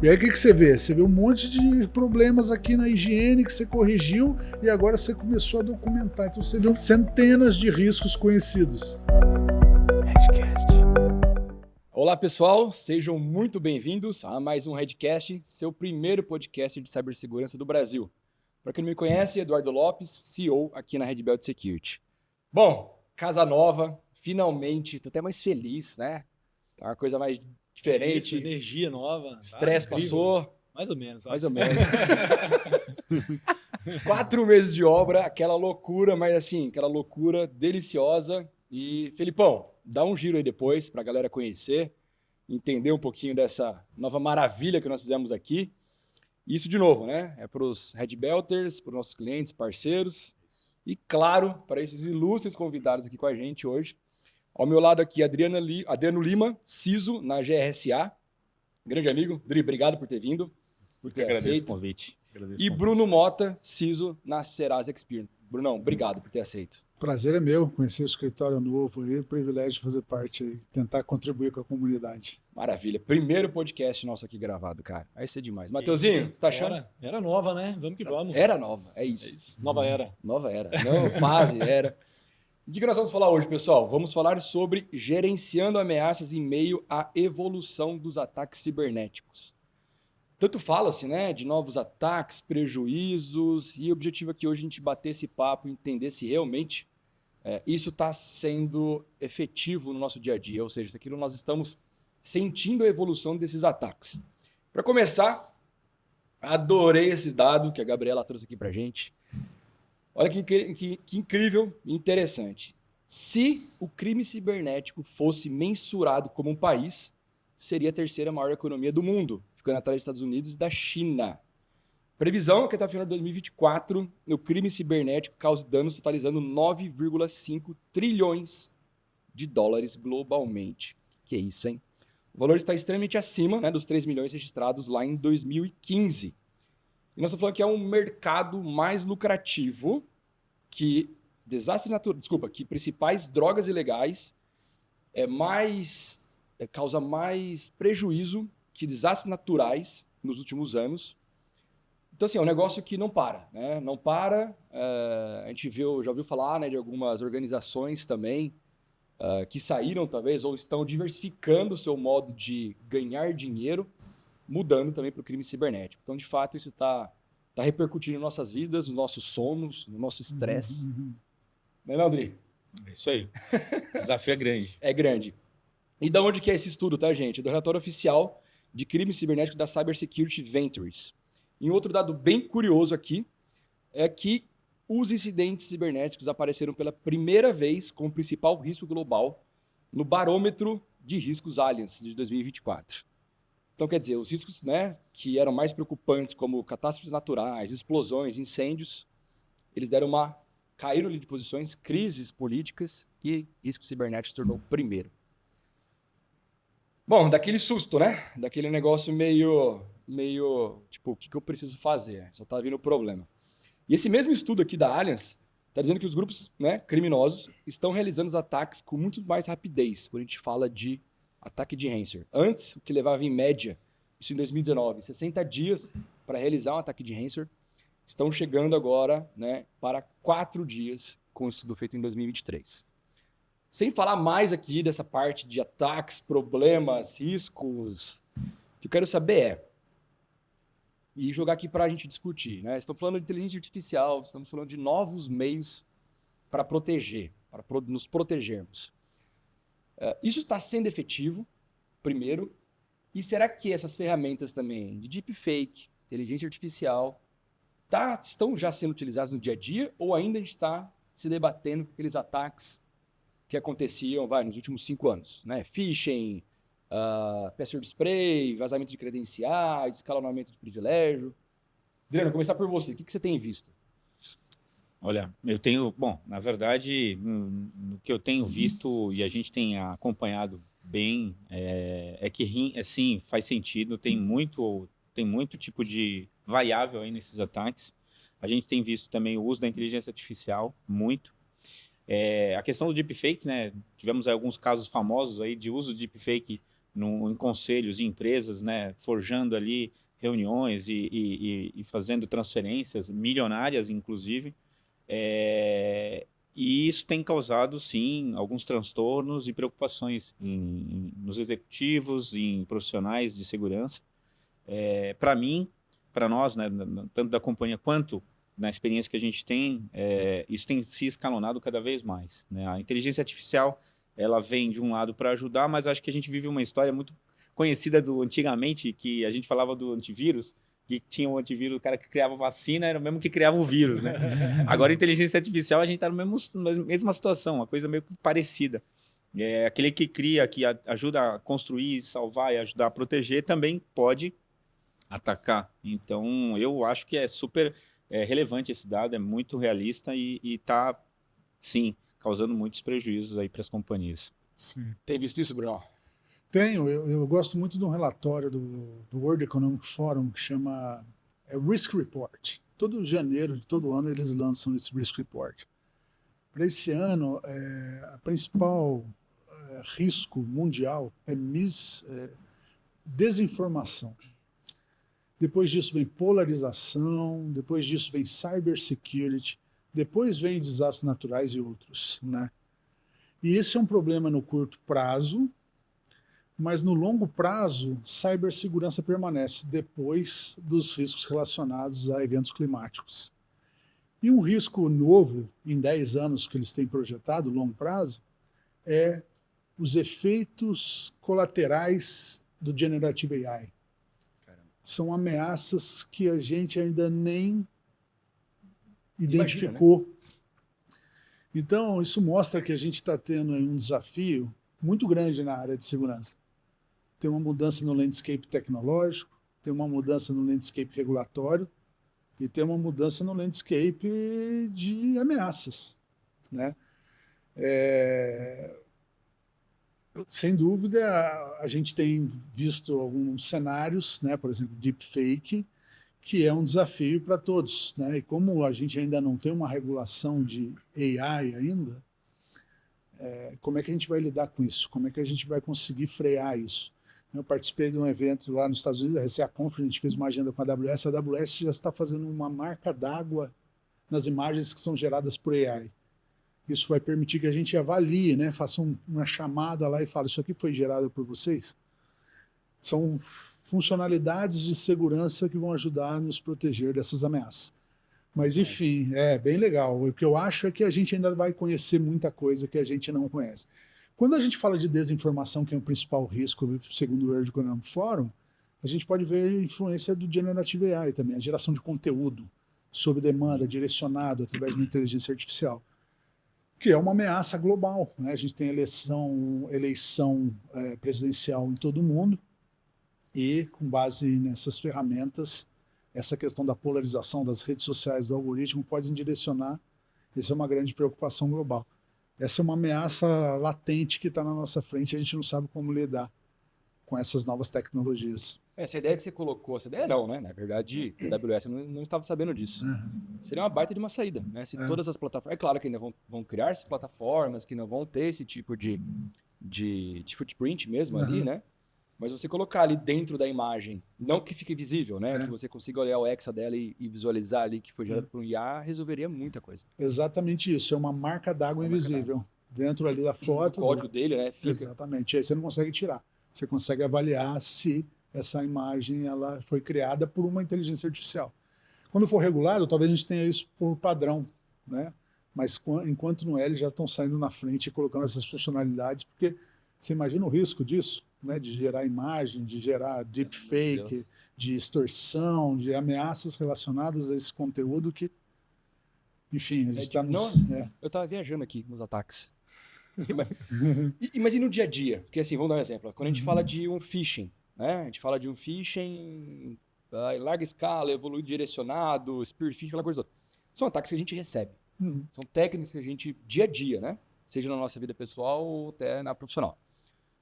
E aí o que você vê? Você vê um monte de problemas aqui na higiene que você corrigiu e agora você começou a documentar. Então você viu centenas de riscos conhecidos. Olá pessoal, sejam muito bem-vindos a mais um Redcast, seu primeiro podcast de cibersegurança do Brasil. Para quem não me conhece, Eduardo Lopes, CEO aqui na Red Belt Security. Bom, casa nova, finalmente, tô até mais feliz, né? Tá uma coisa mais diferente. Isso, energia nova. Estresse passou. Mais ou menos. Mais ou menos. 4 meses de obra, aquela loucura, mas assim, aquela loucura deliciosa. E, Felipão, dá um giro aí depois para a galera conhecer, entender um pouquinho dessa nova maravilha que nós fizemos aqui. Isso, de novo, né? É para os Red Belters, para os nossos clientes, parceiros. E, claro, para esses ilustres convidados aqui com a gente hoje. Ao meu lado aqui, Adriano Lima, CISO na GRSA. Grande amigo. Dri, obrigado por ter vindo. Eu agradeço o convite. E Bruno Mota, CISO na Serasa Experian. Brunão, obrigado por ter aceito. Prazer é meu conhecer o escritório novo aí, privilégio de fazer parte aí, tentar contribuir com a comunidade. Maravilha. Primeiro podcast nosso aqui gravado, cara. Vai ser demais. Mateuzinho, você tá achando? Era nova, né? Vamos que vamos. Era nova, é isso. Nova era. Nova era. Não, fase, era. O que nós vamos falar hoje, pessoal? Vamos falar sobre gerenciando ameaças em meio à evolução dos ataques cibernéticos. Tanto fala-se, né, de novos ataques, prejuízos, e o objetivo aqui hoje é a gente bater esse papo e entender se realmente isso está sendo efetivo no nosso dia a dia, ou seja, se aquilo nós estamos sentindo a evolução desses ataques. Para começar, adorei esse dado que a Gabriela trouxe aqui para a gente. Olha que incrível e interessante. Se o crime cibernético fosse mensurado como um país, seria a terceira maior economia do mundo, ficando atrás dos Estados Unidos e da China. Previsão é que até o final de 2024, o crime cibernético cause danos totalizando 9,5 trilhões de dólares globalmente. Que é isso, hein? O valor está extremamente acima, né, dos 3 milhões registrados lá em 2015. E nós estamos falando que é um mercado mais lucrativo que desastres naturais, que principais drogas ilegais causa mais prejuízo que desastres naturais nos últimos anos. Então, assim, é um negócio que não para, né? Não para. A gente já ouviu falar, né, de algumas organizações também que saíram, talvez, ou estão diversificando o seu modo de ganhar dinheiro, mudando também para o crime cibernético. Então, de fato, isso está repercutindo em nossas vidas, nos nossos sonos, no nosso estresse. Não é, André? É isso aí. O desafio é grande. É grande. E da onde que é esse estudo, tá, gente? Do relatório oficial de crime cibernético da Cybersecurity Ventures. E outro dado bem curioso aqui é que os incidentes cibernéticos apareceram pela primeira vez como principal risco global no barômetro de riscos Allianz de 2024. Então, quer dizer, os riscos, né, que eram mais preocupantes, como catástrofes naturais, explosões, incêndios, eles caíram de posições, crises políticas, e risco cibernético se tornou o primeiro. Bom, daquele susto, né? Daquele negócio meio tipo, o que eu preciso fazer? Só tá vindo o problema. E esse mesmo estudo aqui da Allianz está dizendo que os grupos, né, criminosos estão realizando os ataques com muito mais rapidez, quando a gente fala de ataque de ransomware. Antes, o que levava em média, isso em 2019, 60 dias para realizar um ataque de ransomware, estão chegando agora, né, para 4 dias com o estudo feito em 2023. Sem falar mais aqui dessa parte de ataques, problemas, riscos, o que eu quero saber e jogar aqui para a gente discutir, né? Estamos falando de inteligência artificial, estamos falando de novos meios para proteger, para nos protegermos. Isso está sendo efetivo, primeiro, e será que essas ferramentas também de deepfake, inteligência artificial, estão já sendo utilizadas no dia a dia ou ainda a gente está se debatendo com aqueles ataques que aconteciam nos últimos 5 anos, né? Phishing, password spray, vazamento de credenciais, escalonamento de privilégio. Adriano, vou começar por você. O que você tem visto? Olha, na verdade, no que eu tenho visto e a gente tem acompanhado bem, sim, faz sentido, tem muito tipo de variável aí nesses ataques. A gente tem visto também o uso da inteligência artificial, muito. A questão do deepfake, né? Tivemos alguns casos famosos aí de uso de deepfake em conselhos e empresas, né, forjando ali reuniões e fazendo transferências milionárias, inclusive. E isso tem causado, sim, alguns transtornos e preocupações nos executivos, em profissionais de segurança. Para mim, para nós, né, tanto da companhia quanto na experiência que a gente tem, isso tem se escalonado cada vez mais, né? A inteligência artificial, ela vem de um lado para ajudar, mas acho que a gente vive uma história muito conhecida do antigamente, que a gente falava do antivírus, que tinha um antivírus, o cara que criava vacina era o mesmo que criava o vírus, né? Agora, a inteligência artificial, a gente está na mesma situação, uma coisa meio que parecida. Aquele que cria, que ajuda a construir, salvar e ajudar a proteger, também pode atacar. Então, eu acho que é super relevante esse dado, é muito realista e está, sim, causando muitos prejuízos aí para as companhias. Sim. Tem visto isso, Bruno? Tenho. Eu gosto muito de um relatório do World Economic Forum que chama Risk Report. Todo janeiro de todo ano eles lançam esse Risk Report. Para esse ano, a principal risco mundial é desinformação. Depois disso vem polarização, depois disso vem cybersecurity, depois vem desastres naturais e outros, né? E esse é um problema no curto prazo, mas no longo prazo, cibersegurança permanece depois dos riscos relacionados a eventos climáticos. E um risco novo, em 10 anos que eles têm projetado, longo prazo, é os efeitos colaterais do Generative AI. São ameaças que a gente ainda nem identificou. Imagina, né? Então, isso mostra que a gente está tendo aí um desafio muito grande na área de segurança. Tem uma mudança no landscape tecnológico, tem uma mudança no landscape regulatório e tem uma mudança no landscape de ameaças, né? Sem dúvida, a gente tem visto alguns cenários, né, por exemplo, deepfake, que é um desafio para todos, né? E como a gente ainda não tem uma regulação de AI ainda, como é que a gente vai lidar com isso? Como é que a gente vai conseguir frear isso? Eu participei de um evento lá nos Estados Unidos, a RCA Conference, a gente fez uma agenda com a AWS já está fazendo uma marca d'água nas imagens que são geradas por AI. Isso vai permitir que a gente avalie, né? Faça uma chamada lá e fale, isso aqui foi gerado por vocês? São funcionalidades de segurança que vão ajudar a nos proteger dessas ameaças. Mas, enfim, é bem legal. O que eu acho é que a gente ainda vai conhecer muita coisa que a gente não conhece. Quando a gente fala de desinformação, que é o principal risco, segundo o World Economic Forum, a gente pode ver a influência do Generative AI também, a geração de conteúdo sob demanda, direcionado através de uma inteligência artificial, que é uma ameaça global, né? A gente tem eleição presidencial em todo o mundo e, com base nessas ferramentas, essa questão da polarização das redes sociais, do algoritmo, pode direcionar. Essa é uma grande preocupação global. Essa é uma ameaça latente que está na nossa frente e a gente não sabe como lidar com essas novas tecnologias. Essa ideia que você colocou, essa ideia não, né? Na verdade, a AWS não estava sabendo disso. Seria uma baita de uma saída, né? Se todas as plataformas... É claro que ainda vão criar-se plataformas que não vão ter esse tipo de footprint mesmo ali, né? Mas você colocar ali dentro da imagem, não que fique visível, né? Que você consiga olhar o hexa dela e visualizar ali que foi gerado por um IA, resolveria muita coisa. Exatamente isso, é uma marca d'água invisível. Dentro ali da foto... O código dele, né? Fica... Exatamente, aí você não consegue tirar. Você consegue avaliar se essa imagem ela foi criada por uma inteligência artificial. Quando for regulado, talvez a gente tenha isso por padrão, né? Mas enquanto não é, eles já estão saindo na frente e colocando essas funcionalidades, porque você imagina o risco disso, né? De gerar imagem, de gerar deepfake, de extorsão, de ameaças relacionadas a esse conteúdo que, enfim, a gente está nos... Eu estava viajando aqui nos ataques. Mas e no dia a dia? Porque assim, vamos dar um exemplo. Quando a gente fala de um phishing, né? A gente fala de um phishing em larga escala, evoluído, direcionado, spear phishing, aquela coisa toda. São ataques que a gente recebe. São técnicas que a gente, dia a dia, né? Seja na nossa vida pessoal ou até na profissional.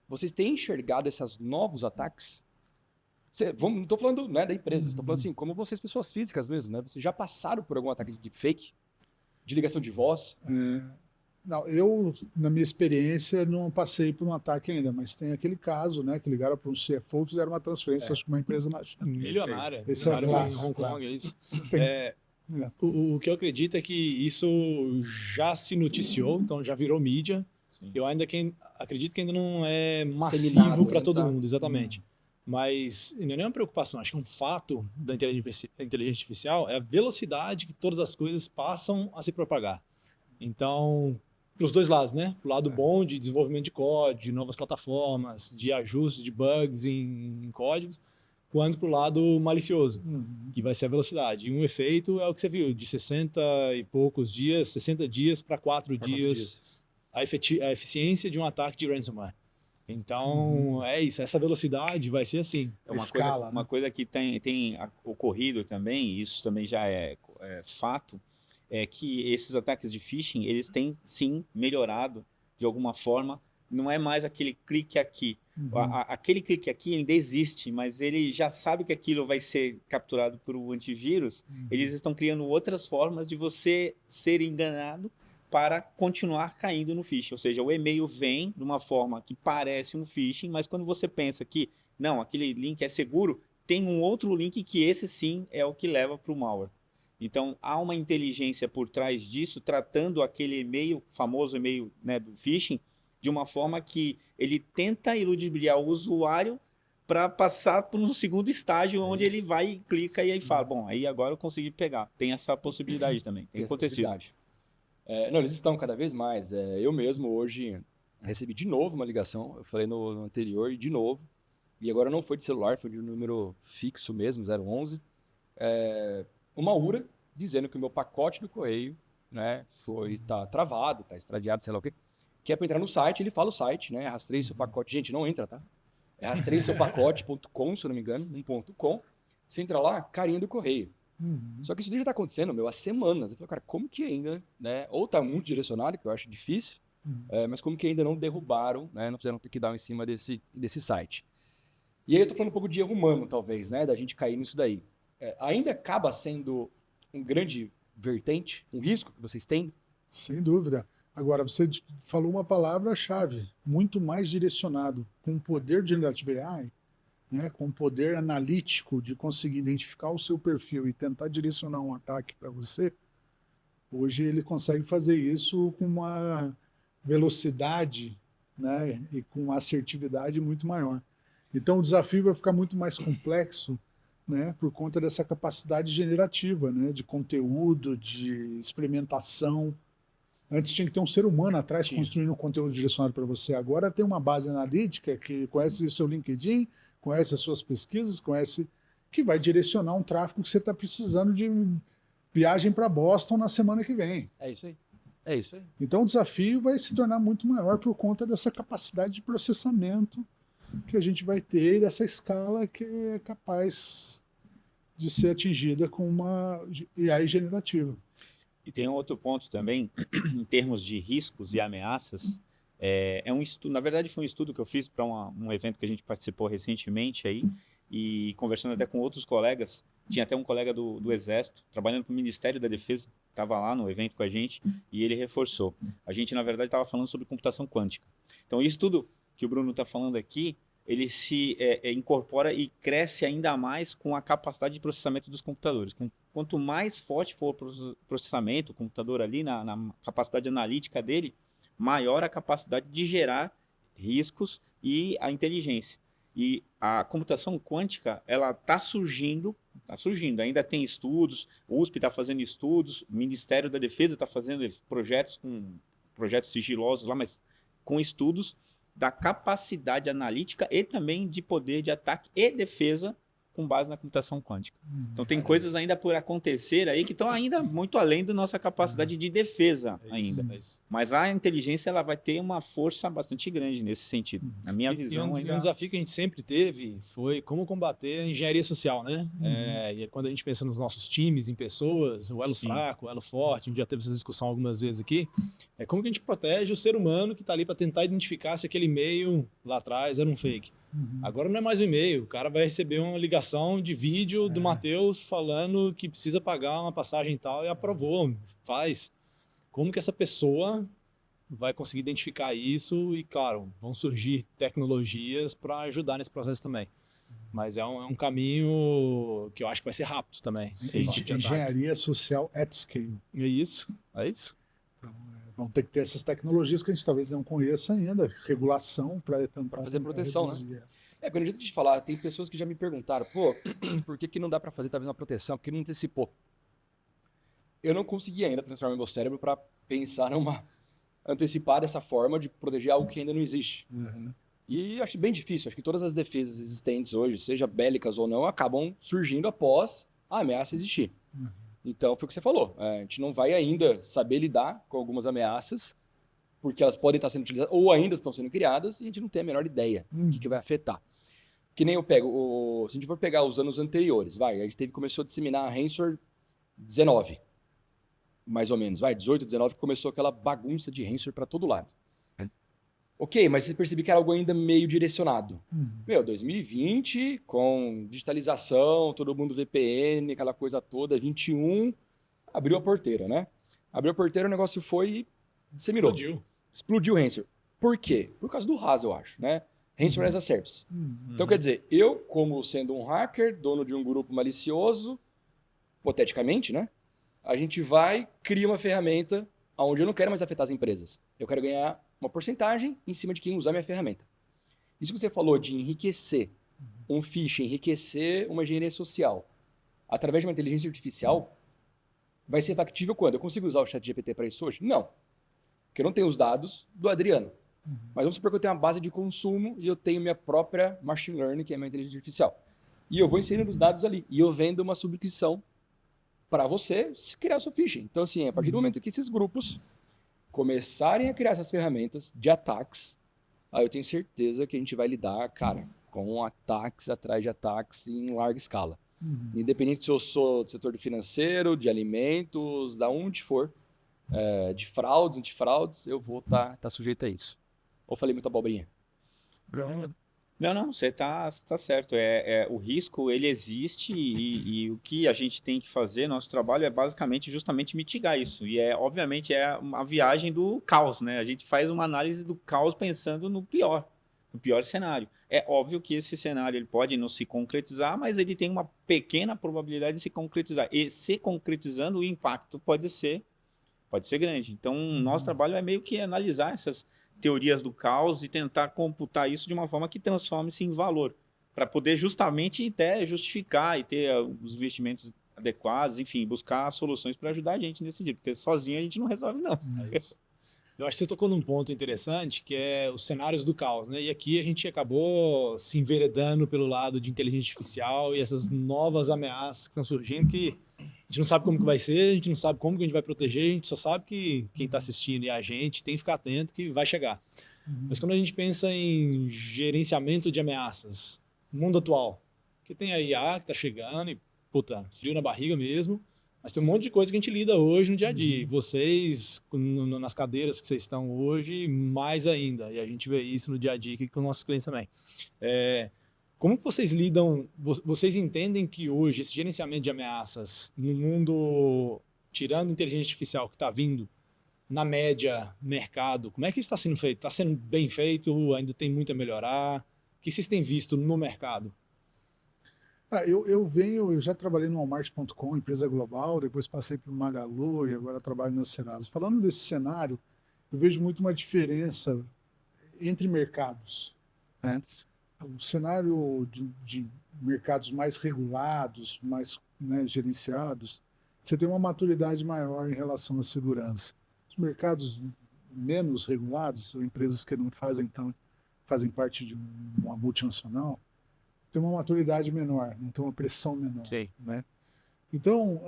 Vocês têm enxergado esses novos ataques? Não estou falando, né, da empresa, estou falando assim, como vocês, pessoas físicas mesmo, né? Vocês já passaram por algum ataque de deepfake? De ligação de voz? Não, eu, na minha experiência, não passei por um ataque ainda, mas tem aquele caso, né, que ligaram para um CFO e fizeram uma transferência, acho que uma empresa na China. Milionária. Esse é o Milionária clássico, em Hong claro. Kong, é isso. Tem- É, o que eu acredito é que isso já se noticiou, então já virou mídia. Sim. Eu acredito que ainda não é Disseminado massivo para ainda, todo tá? mundo, exatamente. Mas não é nem uma preocupação, acho que é um fato da inteligência artificial, é a velocidade que todas as coisas passam a se propagar. Então, para os dois lados, né? Para o lado bom de desenvolvimento de código, de novas plataformas, de ajuste de bugs em códigos, quanto para o lado malicioso, que vai ser a velocidade. E um efeito é o que você viu, de 60 e poucos dias, 60 dias para 4 dias, a eficiência de um ataque de ransomware. Então, é isso, essa velocidade vai ser assim. É uma Escala, coisa, né? uma coisa que tem ocorrido também, e isso também já é fato, é que esses ataques de phishing, eles têm sim melhorado de alguma forma. Não é mais aquele clique aqui. Aquele clique aqui ainda existe, mas ele já sabe que aquilo vai ser capturado por um antivírus. Eles estão criando outras formas de você ser enganado para continuar caindo no phishing. Ou seja, o e-mail vem de uma forma que parece um phishing, mas quando você pensa que não, aquele link é seguro, tem um outro link que esse sim é o que leva para o malware. Então, há uma inteligência por trás disso, tratando aquele e-mail, famoso e-mail, né, do phishing, de uma forma que ele tenta iludibriar o usuário para passar por um segundo estágio, onde ele vai e clica e aí fala, bom, aí agora eu consegui pegar. Tem essa possibilidade também, tem essa acontecido. possibilidade. Não, eles estão cada vez mais. Eu mesmo hoje recebi de novo uma ligação, eu falei no anterior e de novo, e agora não foi de celular, foi de um número fixo mesmo, 011, uma URA dizendo que o meu pacote do correio, né, tá travado, tá extradiado, sei lá o quê, que é para entrar no site, ele fala o site, né, rastreie seu pacote, gente, não entra, tá? É rastreie-seu-pacote.com, se eu não me engano, .com, você entra lá, carinha do correio. Só que isso já tá acontecendo, meu, há semanas. Eu falei, cara, como que ainda, né? Ou tá muito direcionado, que eu acho difícil, mas como que ainda não derrubaram, né? Não fizeram takedown em cima desse site. E aí eu tô falando um pouco de erro humano, talvez, né? Da gente cair nisso daí. Ainda acaba sendo um grande vertente, um risco que vocês têm? Sem dúvida. Agora, você falou uma palavra-chave, muito mais direcionado, com o poder de Generative AI, né, com o poder analítico de conseguir identificar o seu perfil e tentar direcionar um ataque para você. Hoje ele consegue fazer isso com uma velocidade, né, e com uma assertividade muito maior. Então o desafio vai ficar muito mais complexo, né, por conta dessa capacidade generativa, né, de conteúdo, de experimentação. Antes tinha que ter um ser humano atrás construindo um conteúdo direcionado para você. Agora tem uma base analítica que conhece o seu LinkedIn, conhece as suas pesquisas, que vai direcionar um tráfego que você está precisando de viagem para Boston na semana que vem. É isso aí. É isso aí. Então o desafio vai se tornar muito maior por conta dessa capacidade de processamento que a gente vai ter e dessa escala que é capaz de ser atingida com uma AI generativa. E tem um outro ponto também, em termos de riscos e ameaças, um estudo, na verdade foi um estudo que eu fiz para um evento que a gente participou recentemente aí, e conversando até com outros colegas, tinha até um colega do Exército, trabalhando para o Ministério da Defesa, estava lá no evento com a gente, e ele reforçou. A gente, na verdade, estava falando sobre computação quântica. Então, isso tudo que o Bruno está falando aqui, ele se incorpora e cresce ainda mais com a capacidade de processamento dos computadores. Quanto mais forte for o processamento, o computador ali, na capacidade analítica dele, maior a capacidade de gerar riscos e a inteligência. E a computação quântica, ela está surgindo, ainda tem estudos, o USP está fazendo estudos, o Ministério da Defesa está fazendo projetos sigilosos lá, mas com estudos da capacidade analítica e também de poder de ataque e defesa com base na computação quântica. Então tem coisas ainda por acontecer aí que estão ainda muito além da nossa capacidade de defesa ainda. Mas a inteligência ela vai ter uma força bastante grande nesse sentido. Na minha visão um desafio que a gente sempre teve foi como combater a engenharia social, né? E quando a gente pensa nos nossos times, em pessoas, o elo fraco, o elo forte, a gente já teve essa discussão algumas vezes aqui, como que a gente protege o ser humano que está ali para tentar identificar se aquele e-mail lá atrás era um fake. Agora não é mais um e-mail, o cara vai receber uma ligação de vídeo do Matheus falando que precisa pagar uma passagem e tal e aprovou, faz. Como que essa pessoa vai conseguir identificar isso e, claro, vão surgir tecnologias para ajudar nesse processo também. Mas é um caminho que eu acho que vai ser rápido também. Esse tipo de ataque. Engenharia social at scale. É isso. Então, vão ter que ter essas tecnologias que a gente talvez não conheça ainda, regulação para fazer proteção, reduzir. né? Quando a gente fala, tem pessoas que já me perguntaram, pô, por que não dá para fazer talvez uma proteção? Por que não antecipou? Eu não consegui ainda transformar meu cérebro para pensar antecipar dessa forma de proteger algo que ainda não existe. Uhum. E acho bem difícil. Acho que todas as defesas existentes hoje, seja bélicas ou não, acabam surgindo após a ameaça existir. Uhum. Então, foi o que você falou. A gente não vai ainda saber lidar com algumas ameaças, porque elas podem estar sendo utilizadas ou ainda estão sendo criadas e a gente não tem a menor ideia do que vai afetar. Que nem eu pego, se a gente for pegar os anos anteriores, a gente começou a disseminar a ransomware 19, mais ou menos, 18, 19, que começou aquela bagunça de ransomware para todo lado. Ok, mas você percebeu que era algo ainda meio direcionado. 2020, com digitalização, todo mundo VPN, aquela coisa toda, 21, abriu a porteira, né? Abriu a porteira, o negócio foi e disseminou. Explodiu o ransomware. Por quê? Por causa do RAS, eu acho, né? Ransomware as a Service. Então, quer dizer, eu, como sendo um hacker, dono de um grupo malicioso, hipoteticamente, né? A gente cria uma ferramenta onde eu não quero mais afetar as empresas. Eu quero ganhar uma porcentagem em cima de quem usar minha ferramenta. Isso que você falou de enriquecer um phishing, enriquecer uma engenharia social através de uma inteligência artificial, vai ser factível quando? Eu consigo usar o ChatGPT para isso hoje? Não. Porque eu não tenho os dados do Adriano. Mas vamos supor que eu tenho uma base de consumo e eu tenho minha própria machine learning, que é a minha inteligência artificial. E eu vou inserindo os dados ali. E eu vendo uma subscrição para você criar o seu phishing. Então, assim, a partir do momento que esses grupos começarem a criar essas ferramentas de ataques, aí eu tenho certeza que a gente vai lidar, cara, com ataques atrás de ataques em larga escala. Independente se eu sou do setor financeiro, de alimentos, da onde for, de fraudes, antifraudes, eu vou estar sujeito a isso. Ou falei muita abobrinha? Não, você tá certo. O risco, ele existe e o que a gente tem que fazer, nosso trabalho é basicamente justamente mitigar isso. E obviamente, é uma viagem do caos, né? A gente faz uma análise do caos pensando no pior cenário. É óbvio que esse cenário ele pode não se concretizar, mas ele tem uma pequena probabilidade de se concretizar. E se concretizando, o impacto pode ser grande. Então, nosso trabalho é meio que analisar essas teorias do caos e tentar computar isso de uma forma que transforme-se em valor, para poder justamente até justificar e ter os investimentos adequados, enfim, buscar soluções para ajudar a gente nesse sentido, porque sozinho a gente não resolve, não. Eu acho que você tocou num ponto interessante, que é os cenários do caos, né? E aqui a gente acabou se enveredando pelo lado de inteligência artificial e essas novas ameaças que estão surgindo, que a gente não sabe como que vai ser, a gente não sabe como que a gente vai proteger, a gente só sabe que quem está assistindo e a gente tem que ficar atento que vai chegar. Mas quando a gente pensa em gerenciamento de ameaças, no mundo atual, que tem a IA que está chegando e, puta, frio na barriga mesmo, mas tem um monte de coisa que a gente lida hoje no dia a dia. Vocês, nas cadeiras que vocês estão hoje, mais ainda. E a gente vê isso no dia a dia aqui com nossos clientes também. Como que vocês lidam, vocês entendem que hoje esse gerenciamento de ameaças no mundo, tirando a inteligência artificial que está vindo, na média, mercado, como é que isso está sendo feito? Está sendo bem feito? Ainda tem muito a melhorar? O que vocês têm visto no mercado? Eu já trabalhei no Walmart.com, empresa global, depois passei para o Magalu e agora trabalho na Serasa. Falando desse cenário, eu vejo muito uma diferença entre mercados, né? O cenário de mercados mais regulados, mais, né, gerenciados, você tem uma maturidade maior em relação à segurança. Os mercados menos regulados, ou empresas que não fazem parte de uma multinacional, tem uma maturidade menor, né? Tem uma pressão menor. Sim. Né? Então,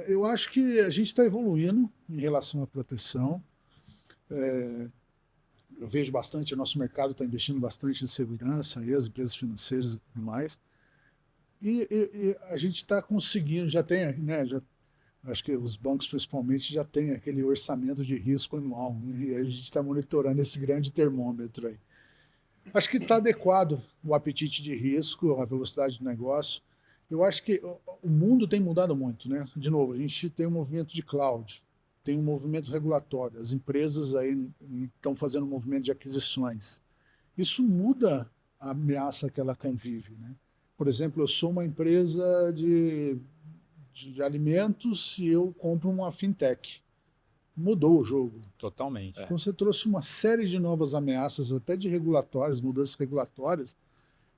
eu acho que a gente está evoluindo em relação à proteção. Eu vejo bastante, o nosso mercado está investindo bastante em segurança, aí as empresas financeiras e tudo mais. E a gente está conseguindo, já tem, né, acho que os bancos principalmente já têm aquele orçamento de risco anual, né? E a gente está monitorando esse grande termômetro aí. Acho que está adequado o apetite de risco, a velocidade do negócio. Eu acho que o mundo tem mudado muito, né? De novo, a gente tem um movimento de cloud. tem um movimento regulatório, as empresas aí estão fazendo um movimento de aquisições. Isso muda a ameaça que ela convive, né? Por exemplo, eu sou uma empresa de alimentos e eu compro uma fintech. Mudou o jogo. Totalmente. Então você trouxe uma série de novas ameaças, até de regulatórias, mudanças regulatórias,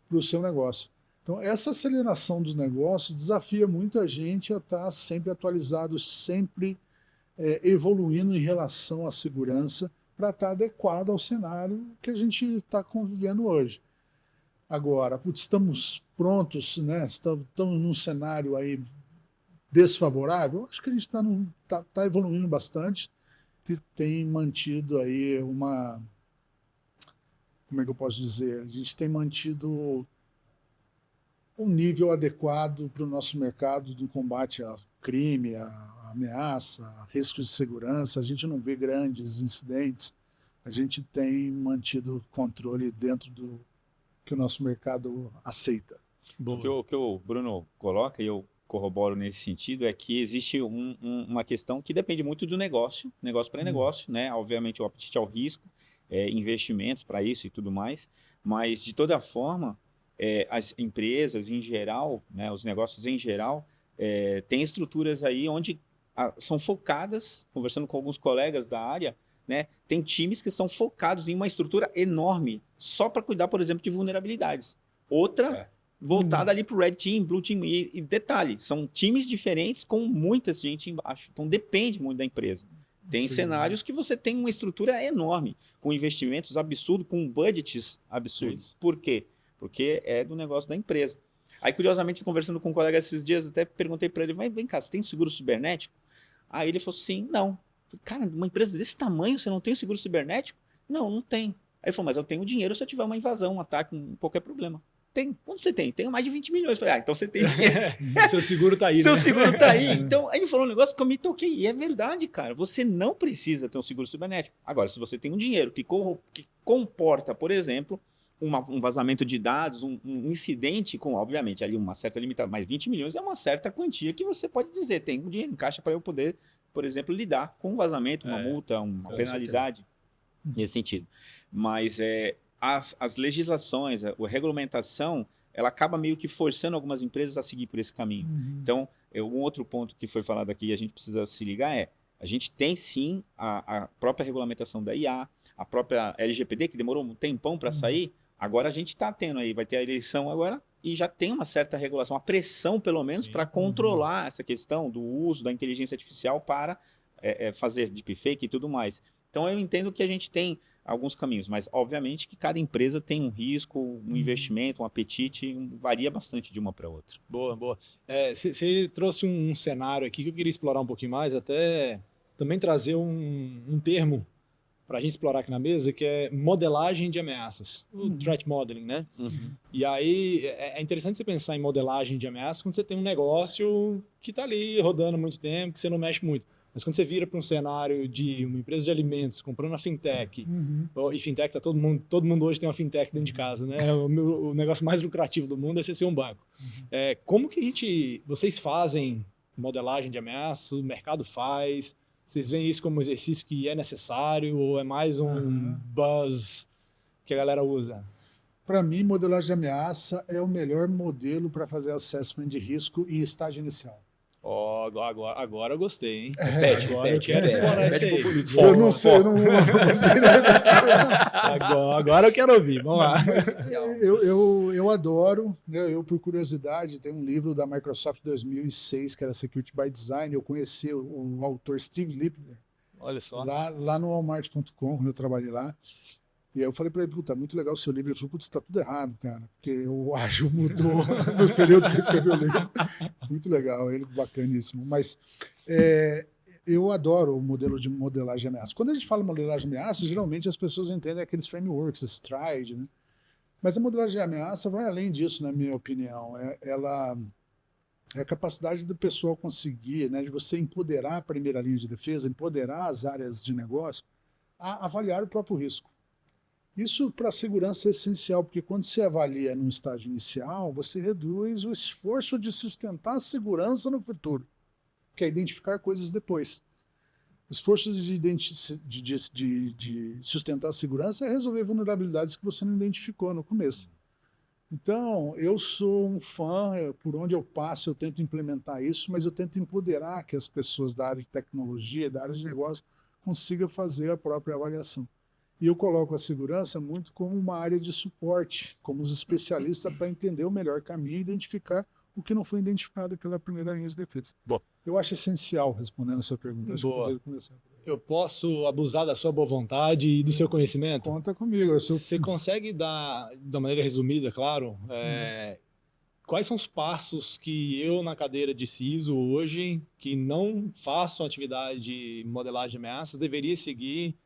para o seu negócio. Então essa aceleração dos negócios desafia muito a gente a estar sempre atualizado, sempre evoluindo em relação à segurança para estar adequado ao cenário que a gente está convivendo hoje. Agora, estamos prontos, né? Estamos num cenário aí desfavorável. Acho que a gente está evoluindo bastante e tem mantido aí como é que eu posso dizer? A gente tem mantido um nível adequado para o nosso mercado do combate ao crime, à ameaça, a riscos de segurança. A gente não vê grandes incidentes. A gente tem mantido controle dentro do que o nosso mercado aceita. O que o Bruno coloca, e eu corroboro nesse sentido, é que existe uma questão que depende muito do negócio para negócio, né? Obviamente o apetite ao risco, investimentos para isso e tudo mais, mas de toda forma, as empresas em geral, né, os negócios em geral, têm estruturas aí onde são focadas, conversando com alguns colegas da área, né, tem times que são focados em uma estrutura enorme só para cuidar, por exemplo, de vulnerabilidades. Outra voltada ali para o Red Team, Blue Team. E detalhe, são times diferentes com muita gente embaixo. Então depende muito da empresa. Tem cenários que você tem uma estrutura enorme, com investimentos absurdos, com budgets absurdos. Por quê? Porque é do negócio da empresa. Aí, curiosamente, conversando com um colega esses dias, até perguntei para ele, vem cá, você tem seguro cibernético? Aí ele falou assim, não. Falei, cara, uma empresa desse tamanho, você não tem seguro cibernético? Não, não tem. Aí ele falou, mas eu tenho dinheiro se eu tiver uma invasão, um ataque, qualquer problema. Tem. Quanto você tem? Tenho mais de 20 milhões. Eu falei, então você tem dinheiro. Seu seguro tá aí, Seu né? seguro tá aí. Então, aí ele falou um negócio que eu me toquei. E é verdade, cara. Você não precisa ter um seguro cibernético. Agora, se você tem um dinheiro que comporta, por exemplo, um vazamento de dados, um incidente com, obviamente, ali uma certa limitação, mas 20 milhões é uma certa quantia que você pode dizer, tem um dinheiro em caixa para eu poder, por exemplo, lidar com um vazamento, uma multa, uma penalidade, nesse sentido. Mas as legislações, a regulamentação, ela acaba meio que forçando algumas empresas a seguir por esse caminho. Então, um outro ponto que foi falado aqui e a gente precisa se ligar a gente tem sim a própria regulamentação da IA, a própria LGPD, que demorou um tempão para sair. Agora a gente está tendo aí, vai ter a eleição agora e já tem uma certa regulação, uma pressão pelo menos para controlar essa questão do uso da inteligência artificial para fazer deepfake e tudo mais. Então eu entendo que a gente tem alguns caminhos, mas obviamente que cada empresa tem um risco, um investimento, um apetite, varia bastante de uma para outra. Boa, boa. Você trouxe um cenário aqui que eu queria explorar um pouquinho mais, até também trazer um termo para a gente explorar aqui na mesa, que é modelagem de ameaças, o threat modeling, né? E aí é interessante você pensar em modelagem de ameaças quando você tem um negócio que está ali rodando há muito tempo, que você não mexe muito. Mas quando você vira para um cenário de uma empresa de alimentos, comprando uma fintech, e fintech, todo mundo hoje tem uma fintech dentro de casa, né? O negócio mais lucrativo do mundo é você ser um banco. Como que vocês fazem modelagem de ameaças, o mercado faz? Vocês veem isso como um exercício que é necessário ou é mais um buzz que a galera usa? Para mim, modelagem de ameaça é o melhor modelo para fazer assessment de risco em estágio inicial. Agora eu gostei, hein? Agora eu quero explorar isso aí. Eu não sei, eu não consigo repetir. Agora eu quero ouvir, vamos lá. Eu adoro, né, eu por curiosidade, tem um livro da Microsoft 2006, que era Security by Design, eu conheci o autor Steve Lipner, olha só. lá no Walmart.com, quando eu trabalhei lá. E aí eu falei para ele, puta, muito legal o seu livro. Ele falou, putz, tá tudo errado, cara, porque o ágil mudou no período que eu escrevi o livro. Muito legal, ele bacaníssimo. Mas eu adoro o modelo de modelagem de ameaça. Quando a gente fala modelagem de ameaça, geralmente as pessoas entendem aqueles frameworks, Stride, né? Mas a modelagem de ameaça vai além disso, na minha opinião. Ela é a capacidade do pessoal conseguir, né, de você empoderar a primeira linha de defesa, empoderar as áreas de negócio, a avaliar o próprio risco. Isso para a segurança é essencial, porque quando você avalia num estágio inicial, você reduz o esforço de sustentar a segurança no futuro, que é identificar coisas depois. Esforço de sustentar a segurança é resolver vulnerabilidades que você não identificou no começo. Então, eu sou um fã, por onde eu passo eu tento implementar isso, mas eu tento empoderar que as pessoas da área de tecnologia, da área de negócio, consigam fazer a própria avaliação. E eu coloco a segurança muito como uma área de suporte, como os especialistas para entender o melhor caminho e identificar o que não foi identificado pela primeira linha de defesa. Boa. Eu acho essencial, respondendo a sua pergunta. Acho que eu Boa. poderia começar. Eu posso abusar da sua boa vontade e do seu conhecimento? Conta comigo. Eu sou... Você consegue dar, de uma maneira resumida, claro, quais são os passos que eu, na cadeira de CISO hoje, que não faço atividade de modelagem de ameaças, deveria seguir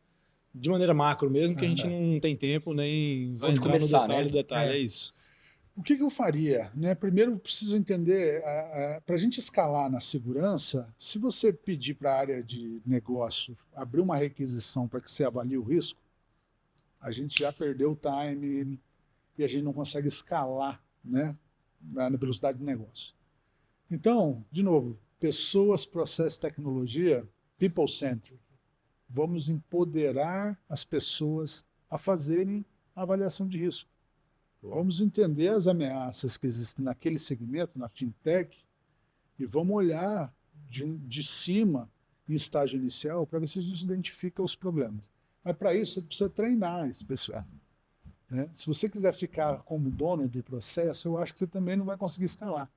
de maneira macro mesmo, que a gente não tem tempo nem vai entrar começar, no detalhe, é isso. O que eu faria? Né? Primeiro, preciso entender, para a gente escalar na segurança, se você pedir para a área de negócio abrir uma requisição para que você avalie o risco, a gente já perdeu o time e a gente não consegue escalar, né, na velocidade do negócio. Então, de novo, pessoas, processo, tecnologia, people-centric. Vamos empoderar as pessoas a fazerem a avaliação de risco. Vamos entender as ameaças que existem naquele segmento, na fintech, e vamos olhar de cima, em estágio inicial, para ver se a gente identifica os problemas. Mas para isso você precisa treinar esse pessoal. Né? Se você quiser ficar como dono do processo, eu acho que você também não vai conseguir escalar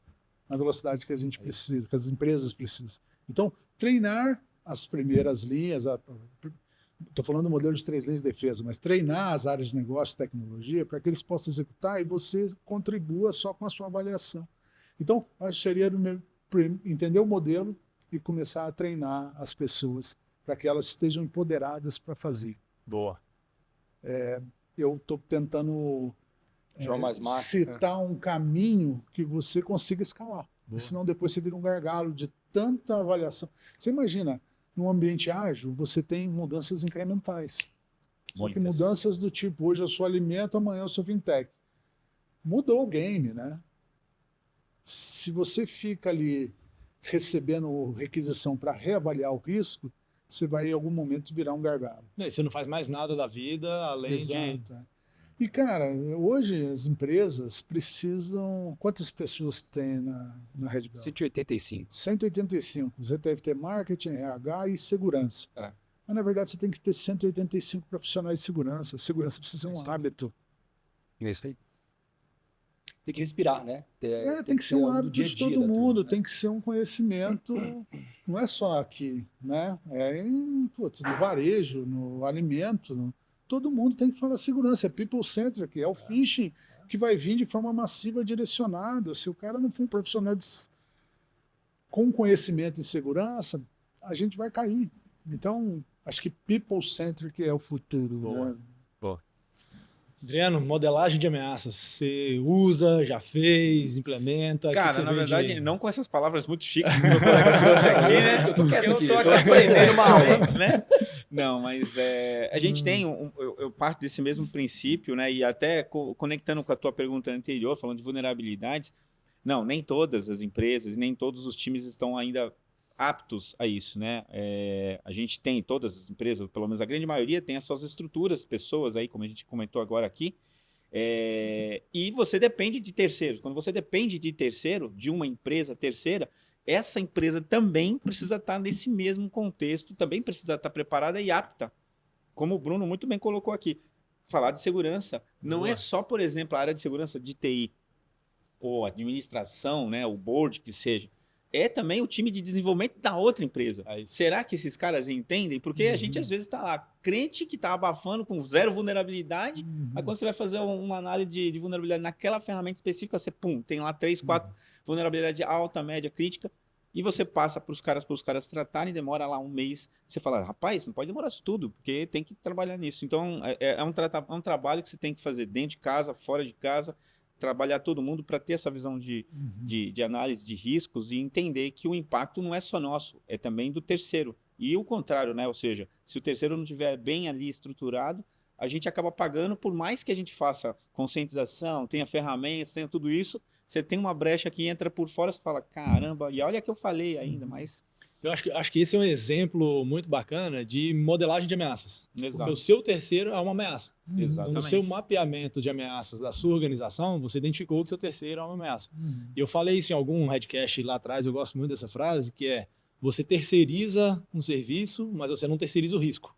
na velocidade que a gente precisa, que as empresas precisam. Então, treinar as primeiras linhas, estou falando do modelo de 3 linhas de defesa, mas treinar as áreas de negócio e tecnologia para que eles possam executar e você contribua só com a sua avaliação. Então, acho que seria entender o modelo e começar a treinar as pessoas para que elas estejam empoderadas para fazer. Boa. Eu estou tentando mais citar um caminho que você consiga escalar. Senão depois você vira um gargalo de tanta avaliação. Você imagina, num ambiente ágil, você tem mudanças incrementais. Só que mudanças do tipo, hoje eu sou alimento, amanhã eu sou fintech. Mudou o game, né? Se você fica ali recebendo requisição para reavaliar o risco, você vai em algum momento virar um gargalo. E você não faz mais nada da vida além Exato. E, cara, hoje as empresas precisam... Quantas pessoas tem na Red Bell? 185. 185. Você deve ter marketing, RH e segurança. Mas, na verdade, você tem que ter 185 profissionais de segurança. Segurança precisa ser um hábito. É isso aí. Tem que respirar, né? Tem que ser um hábito de todo mundo, tem que ser um conhecimento, não é só aqui, né? No varejo, no alimento, todo mundo tem que falar segurança, é people-centric, é o phishing que vai vir de forma massiva direcionado. Se o cara não for um profissional com conhecimento em segurança, a gente vai cair. Então, acho que people-centric é o futuro. Boa. Né? Boa. Adriano, modelagem de ameaças. Você usa, já fez, implementa? Cara, na verdade, não com essas palavras muito chiques que meu colega trouxe aqui, né? Eu tô quieto aqui, tô aprendendo uma aula. Né? Não, mas a gente tem, eu parto desse mesmo princípio, né? E até conectando com a tua pergunta anterior, falando de vulnerabilidades, não, nem todas as empresas, nem todos os times estão ainda aptos a isso, né? A gente tem, todas as empresas, pelo menos a grande maioria, tem as suas estruturas, pessoas aí, como a gente comentou agora aqui, e você depende de terceiros. Quando você depende de terceiro, de uma empresa terceira, essa empresa também precisa estar nesse mesmo contexto, também precisa estar preparada e apta, como o Bruno muito bem colocou aqui. Falar de segurança não é só, por exemplo, a área de segurança de TI, ou administração, né, o board que seja. É também o time de desenvolvimento da outra empresa. Será que esses caras entendem? Porque a gente às vezes está lá, crente que está abafando com 0 vulnerabilidade, aí quando você vai fazer uma análise de vulnerabilidade naquela ferramenta específica, você tem lá 3, 4 vulnerabilidade alta, média, crítica, e você passa para os caras tratarem, demora lá um mês, você fala, rapaz, não pode demorar isso tudo, porque tem que trabalhar nisso. Então, é um trabalho que você tem que fazer dentro de casa, fora de casa, trabalhar todo mundo para ter essa visão de análise de riscos e entender que o impacto não é só nosso, é também do terceiro. E o contrário, né? Ou seja, se o terceiro não estiver bem ali estruturado, a gente acaba pagando, por mais que a gente faça conscientização, tenha ferramentas, tenha tudo isso, você tem uma brecha que entra por fora, você fala, caramba, e olha que eu falei ainda, mas... Eu acho que esse é um exemplo muito bacana de modelagem de ameaças. Porque Exato. o seu terceiro é uma ameaça. Então, no Exatamente. seu mapeamento de ameaças da sua organização, você identificou que seu terceiro é uma ameaça. E eu falei isso em algum headcast lá atrás, eu gosto muito dessa frase, que é: você terceiriza um serviço, mas você não terceiriza o risco.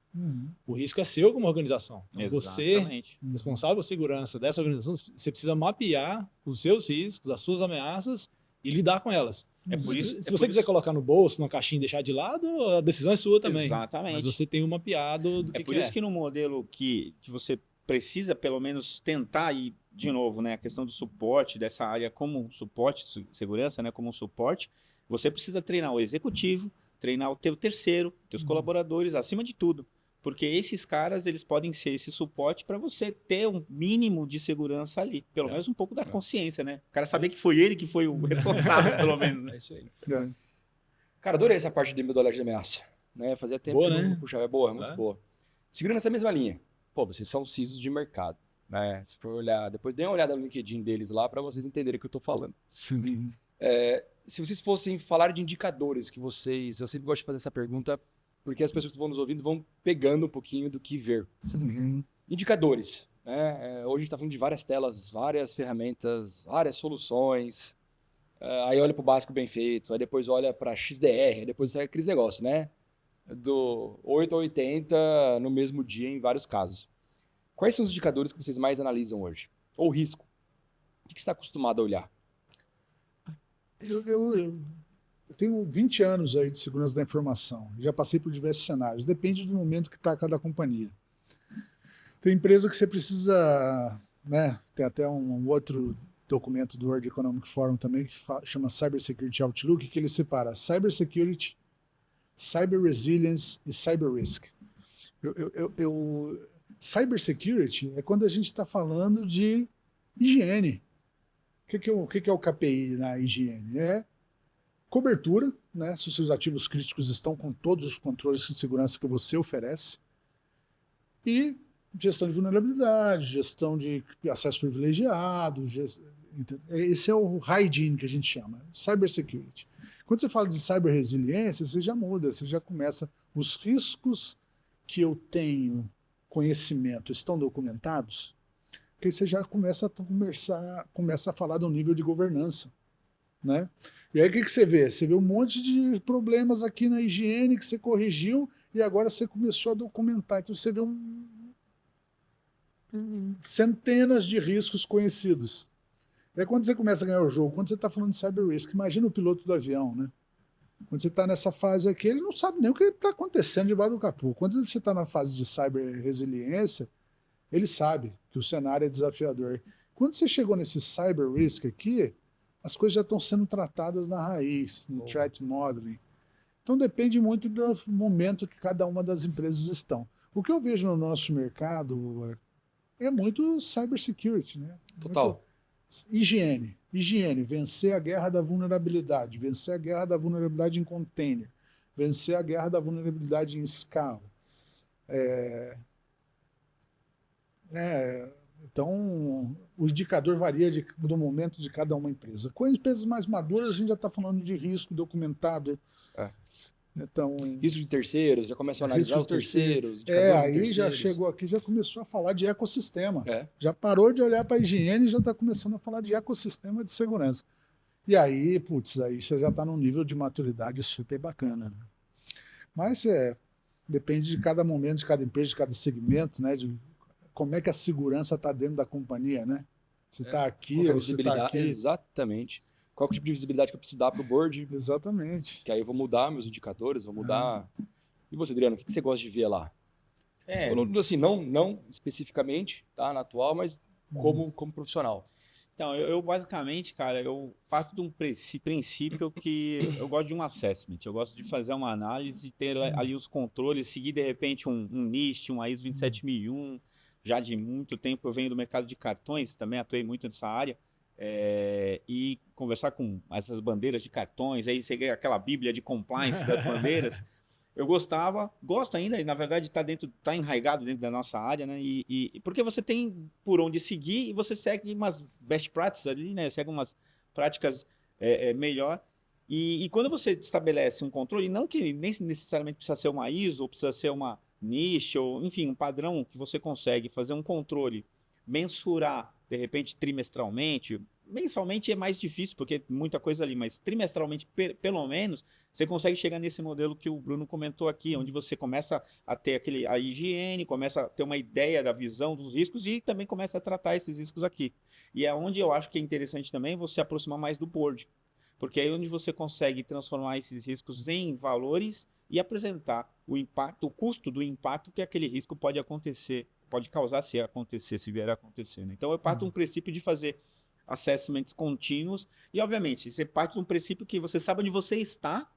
O risco é seu como organização. Então, você, Exatamente. responsável por segurança dessa organização, você precisa mapear os seus riscos, as suas ameaças e lidar com elas. É por isso, Se você quiser colocar no bolso, numa caixinha e deixar de lado, a decisão é sua também. Exatamente. Mas você tem um mapeado do É que por que isso que no modelo que você precisa pelo menos tentar ir de novo, né, a questão do suporte dessa área como suporte, segurança, né, como um suporte, você precisa treinar o executivo, treinar o teu terceiro, teus colaboradores, acima de tudo. Porque esses caras, eles podem ser esse suporte para você ter um mínimo de segurança ali. Pelo menos um pouco da consciência, né? O cara saber que foi ele que foi o responsável, pelo menos, né? É isso aí. É. Cara, adorei essa parte de metodologia de ameaça. Né? Fazia tempo Boa, que eu não né? puxava. É boa, é muito É. boa. Seguindo essa mesma linha. Pô, vocês são CISOs de mercado. Né? Se for olhar, depois dê uma olhada no LinkedIn deles lá para vocês entenderem o que eu tô falando. Se vocês fossem falar de indicadores que vocês... Eu sempre gosto de fazer essa pergunta porque as pessoas que vão nos ouvindo vão pegando um pouquinho do que ver. Indicadores. Né? Hoje a gente está falando de várias telas, várias ferramentas, várias soluções. Aí olha para o básico bem feito, aí depois olha para XDR, aí depois sai aqueles negócios, né? Do 8 a 80 no mesmo dia em vários casos. Quais são os indicadores que vocês mais analisam hoje? Ou risco? O que você está acostumado a olhar? Eu tenho 20 anos aí de segurança da informação. Já passei por diversos cenários. Depende do momento que está cada companhia. Tem empresa que você precisa, né? Tem até um outro documento do World Economic Forum também que chama Cyber Security Outlook, que ele separa Cyber Security, Cyber Resilience e Cyber Risk. Cyber Security é quando a gente está falando de higiene. O que é o KPI na higiene? É cobertura, né? Se os seus ativos críticos estão com todos os controles de segurança que você oferece, e gestão de vulnerabilidade, gestão de acesso privilegiado, esse é o hygiene que a gente chama, cyber security. Quando você fala de cyber resiliência, você já muda, você já começa, os riscos que eu tenho conhecimento estão documentados, porque você já começa a falar de um nível de governança, né? E aí o que você vê? Você vê um monte de problemas aqui na higiene que você corrigiu e agora você começou a documentar. Então você vê centenas de riscos conhecidos. E aí quando você começa a ganhar o jogo, quando você está falando de cyber risk, imagina o piloto do avião, né? Quando você está nessa fase aqui, ele não sabe nem o que está acontecendo debaixo do capô. Quando você está na fase de cyber resiliência, ele sabe que o cenário é desafiador. Quando você chegou nesse cyber risk aqui, as coisas já estão sendo tratadas na raiz, no threat modeling. Então depende muito do momento que cada uma das empresas estão. O que eu vejo no nosso mercado é muito cybersecurity, né? Total. Muito higiene, vencer a guerra da vulnerabilidade, vencer a guerra da vulnerabilidade em container, vencer a guerra da vulnerabilidade em escala. Então, o indicador varia do momento de cada uma empresa. Com empresas mais maduras, a gente já está falando de risco documentado. Então, Risco de terceiros, já começam a analisar os terceiros. aí já chegou aqui, já começou a falar de ecossistema. É. Já parou de olhar para a higiene e já está começando a falar de ecossistema de segurança. E aí, aí você já está num nível de maturidade super bacana. Né? Mas depende de cada momento, de cada empresa, de cada segmento, né? De como é que a segurança está dentro da companhia, né? Você está aqui ou você está aqui. Exatamente. Qual é o tipo de visibilidade que eu preciso dar para o board? Exatamente. Que aí eu vou mudar meus indicadores, vou mudar... E você, Adriano, o que você gosta de ver lá? Assim, não especificamente, tá, na atual, mas como profissional. Então, eu basicamente, cara, eu parto de um princípio que eu gosto de um assessment, eu gosto de fazer uma análise, ter ali os controles, seguir de repente um NIST, um ISO 27001, já de muito tempo eu venho do mercado de cartões, também atuei muito nessa área, e conversar com essas bandeiras de cartões, aí você ganha aquela bíblia de compliance das bandeiras. Eu gosto ainda, e na verdade tá enraizado dentro da nossa área, né? E porque você tem por onde seguir e você segue umas best practices ali, né? Segue práticas melhor. E quando você estabelece um controle, não que nem necessariamente precisa ser uma ISO, ou precisa ser uma niche, ou enfim, um padrão que você consegue fazer um controle, mensurar, de repente, trimestralmente. Mensalmente é mais difícil, porque tem muita coisa ali, mas trimestralmente, pelo menos, você consegue chegar nesse modelo que o Bruno comentou aqui, onde você começa a ter a higiene, começa a ter uma ideia da visão dos riscos e também começa a tratar esses riscos aqui. E é onde eu acho que é interessante também você aproximar mais do board, porque é onde você consegue transformar esses riscos em valores e apresentar o impacto, o custo do impacto que aquele risco pode acontecer, pode causar se acontecer, se vier a acontecer, né? Então eu parto de um princípio de fazer assessments contínuos e, obviamente, você parte de um princípio que você sabe onde você está,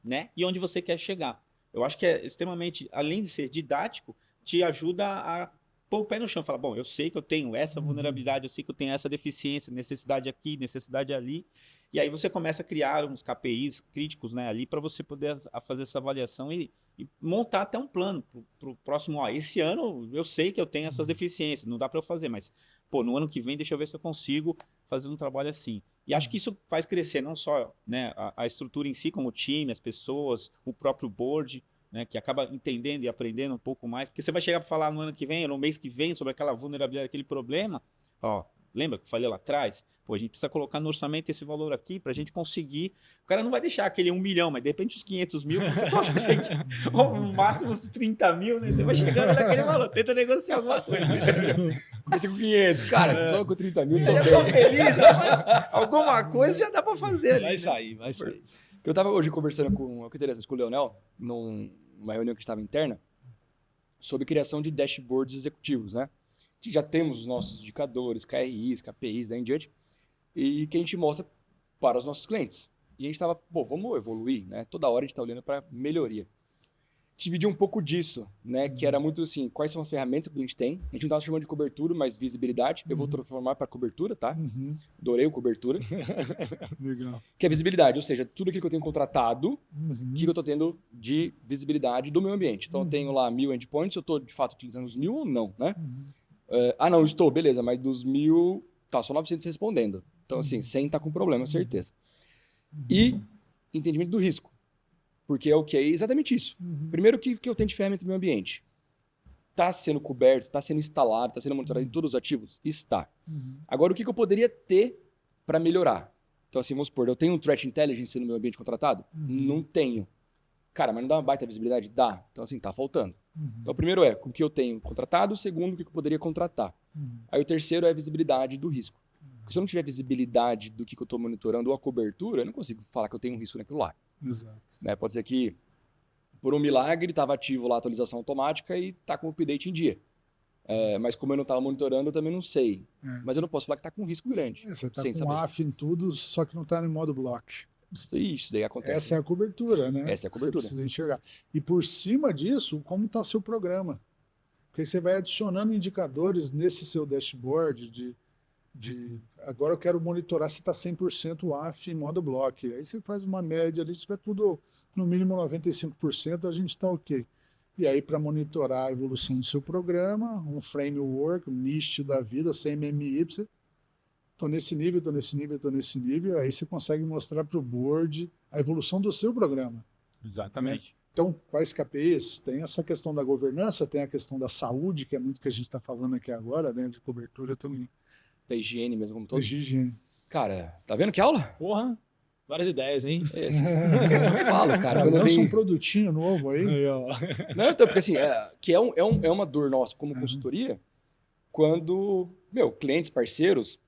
né? E onde você quer chegar. Eu acho que é extremamente, além de ser didático, te ajuda a pôr o pé no chão, falar, bom, eu sei que eu tenho essa vulnerabilidade, eu sei que eu tenho essa deficiência, necessidade aqui, necessidade ali, e aí você começa a criar uns KPIs críticos, né, ali para você poder fazer essa avaliação e montar até um plano para o próximo, ó, esse ano eu sei que eu tenho essas deficiências, não dá para eu fazer, mas, pô, no ano que vem deixa eu ver se eu consigo fazer um trabalho assim. E acho que isso faz crescer não só, né, a estrutura em si, como o time, as pessoas, o próprio board, né, que acaba entendendo e aprendendo um pouco mais, porque você vai chegar para falar no ano que vem, ou no mês que vem, sobre aquela vulnerabilidade, aquele problema, ó, lembra que eu falei lá atrás? Pô, a gente precisa colocar no orçamento esse valor aqui para a gente conseguir. O cara não vai deixar aquele 1 milhão, mas de repente os 500 mil você consegue. Ou no máximo os 30 mil, né? Você vai chegando naquele valor, tenta negociar alguma coisa. Comecei com 500, cara, tô com 30 mil, tô Já tô bem. feliz, alguma coisa já dá para fazer ali. Vai Né? sair, vai sair. Eu tava hoje conversando com o Leonel, numa reunião que estava interna, sobre criação de dashboards executivos, né? Já temos os nossos indicadores, KRIs, KPIs, daí em diante, e que a gente mostra para os nossos clientes. E a gente estava, pô, vamos evoluir, né? Toda hora a gente está olhando para melhoria. Dividir um pouco disso, né? Que era muito assim, quais são as ferramentas que a gente tem. A gente não estava chamando de cobertura, mas visibilidade. Eu vou transformar para cobertura, tá? Adorei o cobertura. Legal. Que é visibilidade, ou seja, tudo aquilo que eu tenho contratado, que eu estou tendo de visibilidade do meu ambiente. Então eu tenho lá 1000 endpoints, eu estou de fato utilizando os 1000 ou não, né? Não, estou, beleza, mas dos 1000, tá, só 900 respondendo. Então, assim, 100 tá com problema, certeza. E entendimento do risco. Porque é o que? É exatamente isso. Primeiro, o que eu tenho de ferramenta no meu ambiente? Está sendo coberto, está sendo instalado, está sendo monitorado em todos os ativos? Está. Agora, o que eu poderia ter para melhorar? Então, assim, vamos supor, eu tenho um Threat Intelligence no meu ambiente contratado? Não tenho. Cara, mas não dá uma baita visibilidade? Dá. Então, assim, tá faltando. Então, o primeiro é o que eu tenho contratado, o segundo, o que eu poderia contratar. Aí o terceiro é a visibilidade do risco. Porque se eu não tiver visibilidade do que eu estou monitorando ou a cobertura, eu não consigo falar que eu tenho um risco naquilo lá. Exato. Né? Pode ser que, por um milagre, estava ativo lá a atualização automática e está com o update em dia. Mas como eu não estava monitorando, eu também não sei. Mas eu não posso falar que está com um risco grande. Você está sem com saber. AF em tudo, só que não está em modo block. Isso daí acontece. Essa é a cobertura, né? Essa é a cobertura. Você precisa enxergar. E por cima disso, como está seu programa. Porque aí você vai adicionando indicadores nesse seu dashboard agora eu quero monitorar se está 100% AF em modo block. Aí você faz uma média ali, se tiver tudo no mínimo 95%, a gente está ok. E aí para monitorar a evolução do seu programa, um framework, um NIST da vida, CMMI, você estou nesse nível, estou nesse nível, estou nesse nível, aí você consegue mostrar para o board a evolução do seu programa. Exatamente. Então, quais KPIs? Tem essa questão da governança, tem a questão da saúde, que é muito que a gente está falando aqui agora, né, de cobertura também. Da higiene mesmo, como todo. Higiene. Cara, tá vendo que aula? Porra, várias ideias, hein? Eu falo, cara. Quando Lança vem... um produtinho novo aí. Aí, ó. Não, então, porque assim, que é uma dor nossa como consultoria, quando, clientes, parceiros,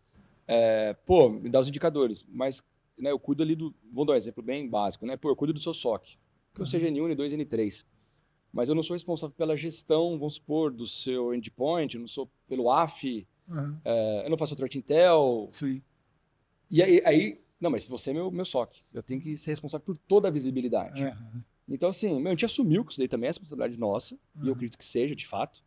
me dá os indicadores, mas né, eu cuido ali do, vou dar um exemplo bem básico, né? Eu cuido do seu SOC, que eu seja N1, N2, N3, mas eu não sou responsável pela gestão, vamos supor, do seu endpoint, eu não sou pelo AF, eu não faço o Threat Intel. Sim. E aí, não, mas você é meu SOC, eu tenho que ser responsável por toda a visibilidade. Então, assim, a gente assumiu que isso daí também é responsabilidade nossa, e eu acredito que seja, de fato.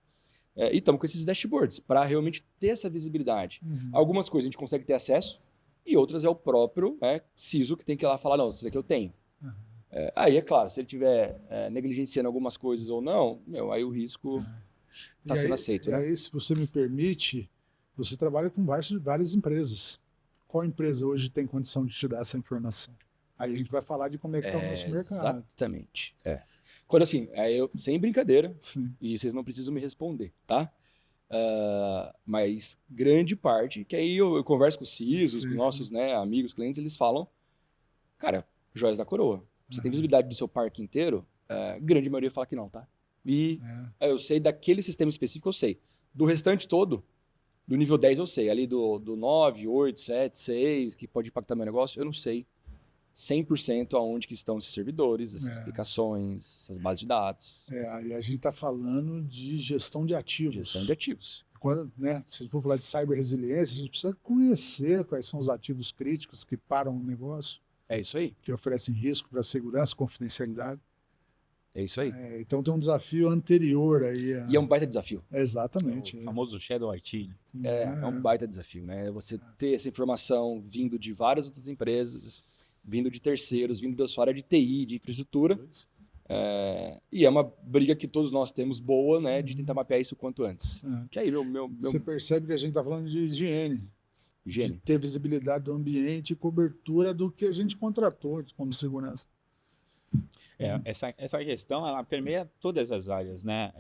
E estamos com esses dashboards para realmente ter essa visibilidade. Algumas coisas a gente consegue ter acesso, e outras é o próprio CISO que tem que ir lá falar, não, isso daqui eu tenho. Aí, é claro, se ele estiver negligenciando algumas coisas ou não, aí o risco está sendo aceito. E né? aí, se você me permite, você trabalha com várias empresas. qual empresa hoje tem condição de te dar essa informação? Aí a gente vai falar de como é que está o nosso mercado. Exatamente. Quando assim, eu, sem brincadeira, Sim. e vocês não precisam me responder, tá? Mas grande parte, que aí eu converso com os CISOs, Sim, com nossos né, amigos, clientes, eles falam, cara, joias da coroa. Você tem visibilidade do seu parque inteiro? Grande maioria fala que não, tá? E eu sei daquele sistema específico, eu sei. Do restante todo, do nível 10 eu sei. Ali do 9, 8, 7, 6, que pode impactar meu negócio, eu não sei 100% aonde que estão esses servidores, essas aplicações, essas bases de dados. Aí a gente está falando de gestão de ativos. Gestão de ativos. Quando, né, se for falar de cyber-resiliência, a gente precisa conhecer quais são os ativos críticos que param o negócio, É isso aí. que oferecem risco para a segurança, confidencialidade. É isso aí. Então tem um desafio anterior aí. E é um baita desafio. Exatamente. O famoso Shadow IT, né? É um baita desafio, né? Você ter essa informação vindo de várias outras empresas, vindo de terceiros, vindo da sua área de TI, de infraestrutura. E é uma briga que todos nós temos boa, né? De tentar mapear isso o quanto antes. Que aí, Você percebe que a gente está falando de higiene. De ter visibilidade do ambiente e cobertura do que a gente contratou como segurança. Essa questão, ela permeia todas as áreas, né?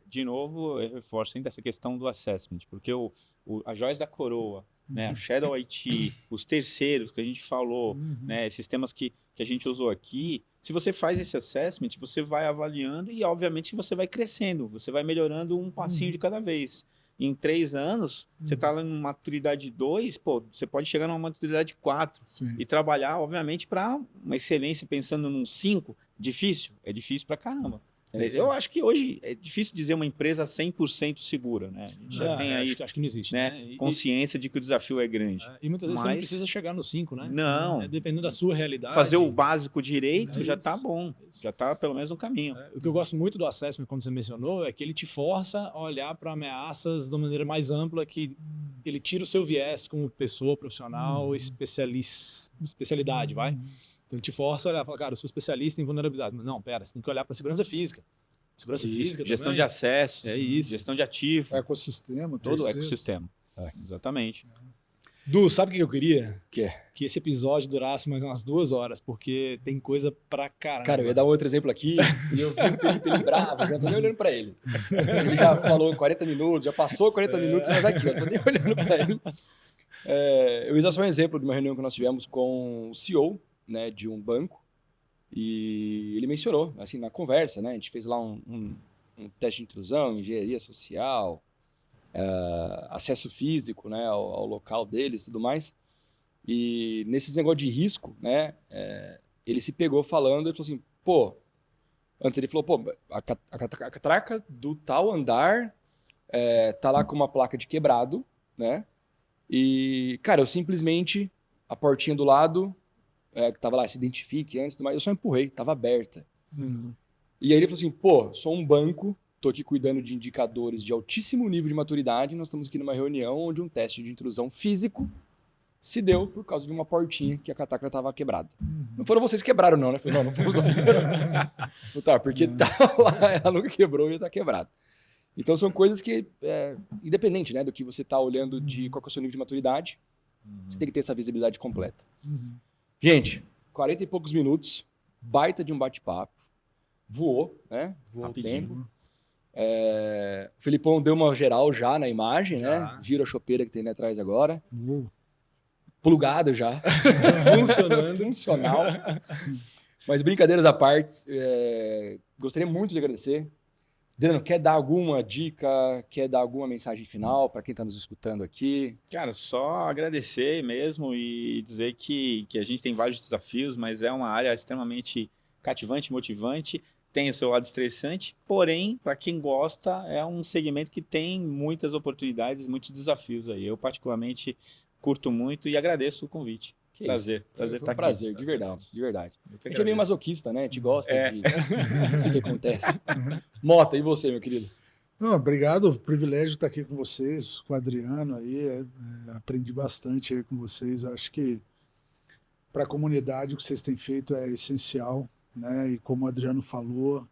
De novo, eu reforço ainda essa questão do assessment, porque a joias da coroa, né? O Shadow IT, os terceiros que a gente falou, né? Sistemas que a gente usou aqui, se você faz esse assessment, você vai avaliando e, obviamente, você vai crescendo, você vai melhorando um passinho de cada vez. Em 3 anos, você está em maturidade 2, pô, você pode chegar numa maturidade 4 e trabalhar, obviamente, para uma excelência pensando num 5. Difícil? É difícil pra caramba. Eu acho que hoje é difícil dizer uma empresa 100% segura, né? A gente já tem aí acho que não existe, né? Consciência de que o desafio é grande. E muitas vezes você não precisa chegar no 5, né? Não. Dependendo da sua realidade. Fazer o básico direito já está bom. Já está pelo menos no caminho. O que eu gosto muito do assessment, como você mencionou, é que ele te força a olhar para ameaças de uma maneira mais ampla, que ele tira o seu viés como pessoa profissional, especialidade, vai? Então ele te força a olhar e falar, cara, eu sou especialista em vulnerabilidade. Não, pera, você tem que olhar para a segurança física. Segurança física gestão também. de acesso, gestão de ativo. Ecossistema. Todo o ecossistema. Exatamente. Du, sabe o que eu queria? Que esse episódio durasse mais umas 2 horas, porque tem coisa pra caramba. Cara, eu ia dar um outro exemplo aqui, e eu vi o Felipe ele bravo, já não tô nem olhando pra ele. Ele já falou 40 minutos, já passou 40 minutos, mas aqui, eu tô nem olhando pra ele. Eu ia dar só um exemplo de uma reunião que nós tivemos com o CEO, né, de um banco, e ele mencionou, assim, na conversa, né, a gente fez lá um teste de intrusão, engenharia social, acesso físico, né, ao local deles e tudo mais. E nesses negócios de risco, né, ele se pegou falando, ele falou assim, pô, antes ele falou, pô, a catraca do tal andar tá lá com uma placa de quebrado, né, e, cara, eu simplesmente, a portinha do lado, que tava lá, se identifique antes, mas eu só empurrei, tava aberta. E aí ele falou assim, pô, sou um banco, tô aqui cuidando de indicadores de altíssimo nível de maturidade, nós estamos aqui numa reunião onde um teste de intrusão físico se deu por causa de uma portinha que a catraca estava quebrada. Não foram vocês que quebraram não, né? Eu falei, não fomos nós. Tá, porque tava lá, ela nunca quebrou e está quebrada. Então são coisas que, independente, né, do que você está olhando de qual é o seu nível de maturidade, você tem que ter essa visibilidade completa. Gente, 40 e poucos minutos, baita de um bate-papo, voou, né? Voou rapidinho. O tempo. O Felipão deu uma geral já na imagem, né? Vira a chopeira que tem ali atrás agora. Plugado já. Funcional. Mas brincadeiras à parte, gostaria muito de agradecer. Adriano, quer dar alguma dica, quer dar alguma mensagem final para quem está nos escutando aqui? Cara, só agradecer mesmo e dizer que a gente tem vários desafios, mas é uma área extremamente cativante, motivante, tem o seu lado estressante, porém, para quem gosta, é um segmento que tem muitas oportunidades, muitos desafios aí. Eu, particularmente, curto muito e agradeço o convite. Prazer estar aqui. Prazer, de verdade, de verdade. A gente é meio masoquista, né? A gente gosta de... Não sei o que acontece. Mota, e você, meu querido? Não, obrigado, privilégio estar aqui com vocês, com o Adriano aí, aprendi bastante aí com vocês, acho que para a comunidade o que vocês têm feito é essencial, né? E como o Adriano falou,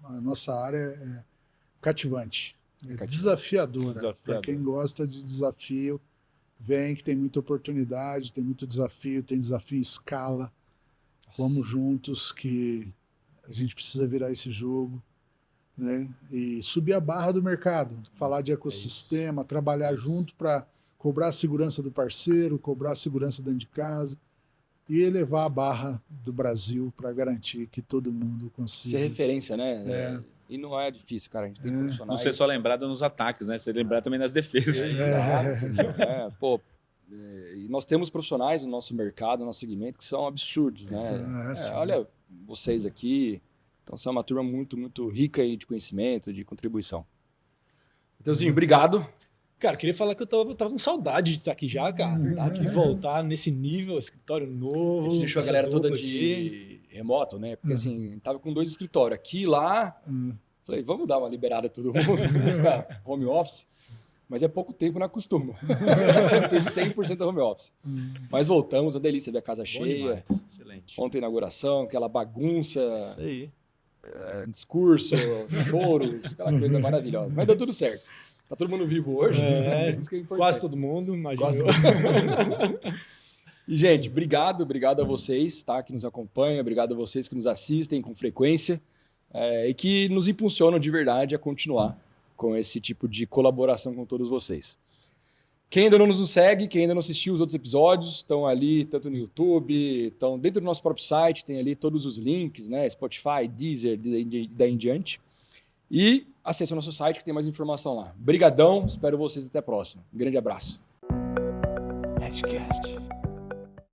a nossa área é cativante, desafiadora. Para quem gosta de desafio, vem que tem muita oportunidade, tem muito desafio, tem desafio em escala. Vamos juntos que a gente precisa virar esse jogo, né? E subir a barra do mercado, falar de ecossistema, trabalhar junto para cobrar a segurança do parceiro, cobrar a segurança dentro de casa e elevar a barra do Brasil para garantir que todo mundo consiga. Ser referência, né? E não é difícil, cara. A gente tem Não profissionais. ser só lembrado nos ataques, né? Ser lembrado também nas defesas. Exato. Pô, e nós temos profissionais no nosso mercado, no nosso segmento, que são absurdos, né? Sim. Olha vocês aqui. Então, são uma turma muito, muito rica aí de conhecimento, de contribuição. Mateuzinho, obrigado. Cara, eu queria falar que eu tava com saudade de estar aqui já, cara. De voltar nesse nível, escritório A novo. gente deixou a essa galera toda dupla aqui. de remoto, né? Porque assim, tava com 2 escritórios aqui e lá. Falei, vamos dar uma liberada a todo mundo, ficar home office. Mas é pouco tempo, não acostuma. Foi 100% home office. Mas voltamos, a delícia ver a casa Bom cheia. demais. Excelente. Ontem, inauguração, aquela bagunça, Isso aí. discurso, choros, aquela coisa maravilhosa. Mas deu tudo certo. Tá todo mundo vivo hoje. Isso que é importante. Quase todo mundo, imagina. Quase todo mundo. E, gente, obrigado a vocês, tá, que nos acompanham, obrigado a vocês que nos assistem com frequência e que nos impulsionam de verdade a continuar com esse tipo de colaboração com todos vocês. Quem ainda não nos segue, quem ainda não assistiu os outros episódios, estão ali tanto no YouTube, estão dentro do nosso próprio site, tem ali todos os links, né, Spotify, Deezer, daí em diante. E acesse o nosso site que tem mais informação lá. Brigadão, espero vocês até a próxima. Um grande abraço. Edgecast.